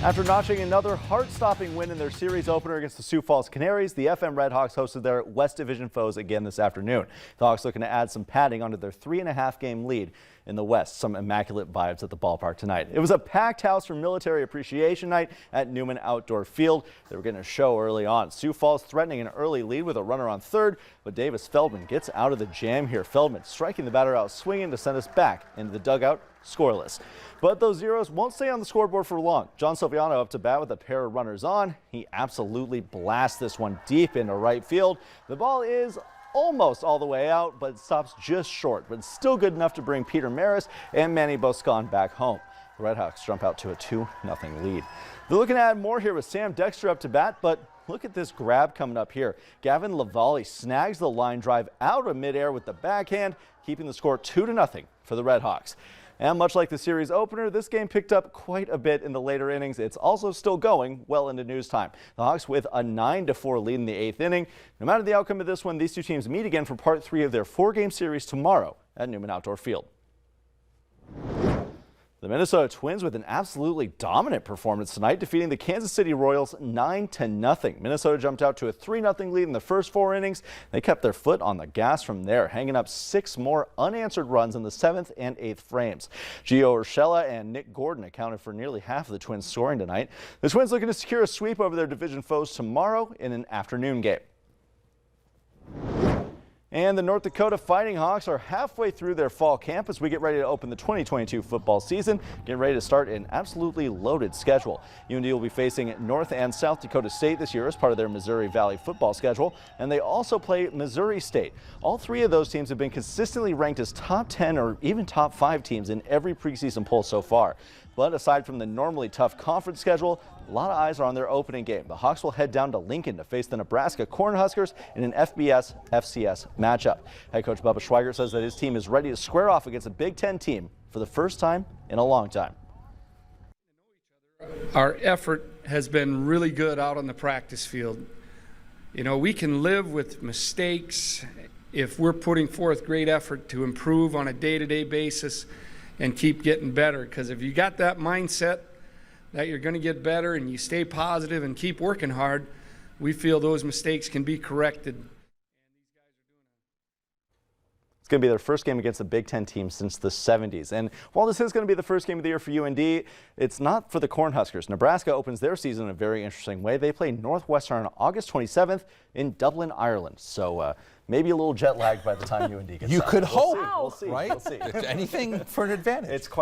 After notching another heart-stopping win in their series opener against the Sioux Falls Canaries, the FM Redhawks hosted their West Division foes again this afternoon. The Hawks looking to add some padding onto their 3.5-game lead in the West. Some immaculate vibes at the ballpark tonight. It was a packed house for Military Appreciation Night at Newman Outdoor Field. They were getting a show early on. Sioux Falls threatening an early lead with a runner on third, but Davis Feldman gets out of the jam here. Feldman striking the batter out swinging to send us back into the dugout scoreless. But those zeros won't stay on the scoreboard for long. John Silviano up to bat with a pair of runners on. He absolutely blasts this one deep into right field. The ball is almost all the way out, but stops just short, but still good enough to bring Peter Maris and Manny Boscan back home. The Redhawks jump out to a 2-0 lead. They're looking to add more here with Sam Dexter up to bat, but look at this grab coming up here. Gavin Lavallee snags the line drive out of midair with the backhand, keeping the score 2-0 for the Redhawks. And much like the series opener, this game picked up quite a bit in the later innings. It's also still going well into news time. The Hawks with a 9-4 lead in the 8th inning. No matter the outcome of this one, these two teams meet again for part 3 of their 4-game series tomorrow at Newman Outdoor Field. The Minnesota Twins with an absolutely dominant performance tonight, defeating the Kansas City Royals 9-0. Minnesota jumped out to a 3-0 lead in the first 4 innings. They kept their foot on the gas from there, hanging up 6 more unanswered runs in the 7th and 8th frames. Gio Urshela and Nick Gordon accounted for nearly half of the Twins' scoring tonight. The Twins looking to secure a sweep over their division foes tomorrow in an afternoon game. And the North Dakota Fighting Hawks are halfway through their fall camp as we get ready to open the 2022 football season, getting ready to start an absolutely loaded schedule. UND will be facing North and South Dakota State this year as part of their Missouri Valley football schedule, and they also play Missouri State. All 3 of those teams have been consistently ranked as top 10 or even top 5 teams in every preseason poll so far. But aside from the normally tough conference schedule, a lot of eyes are on their opening game. The Hawks will head down to Lincoln to face the Nebraska Cornhuskers in an FBS-FCS matchup. Head coach Bubba Schweigert says that his team is ready to square off against a Big Ten team for the first time in a long time. Our effort has been really good out on the practice field. You know, we can live with mistakes if we're putting forth great effort to improve on a day-to-day basis and keep getting better, because if you got that mindset that you're going to get better and you stay positive and keep working hard, we feel those mistakes can be corrected. It's going to be their first game against a Big Ten team since the 70s. And while this is going to be the first game of the year for UND, it's not for the Cornhuskers. Nebraska opens their season in a very interesting way. They play Northwestern on August 27th in Dublin, Ireland. So maybe a little jet lagged by the time UND gets You out. could hope, We'll see. right? We'll see. Anything for an advantage. It's quite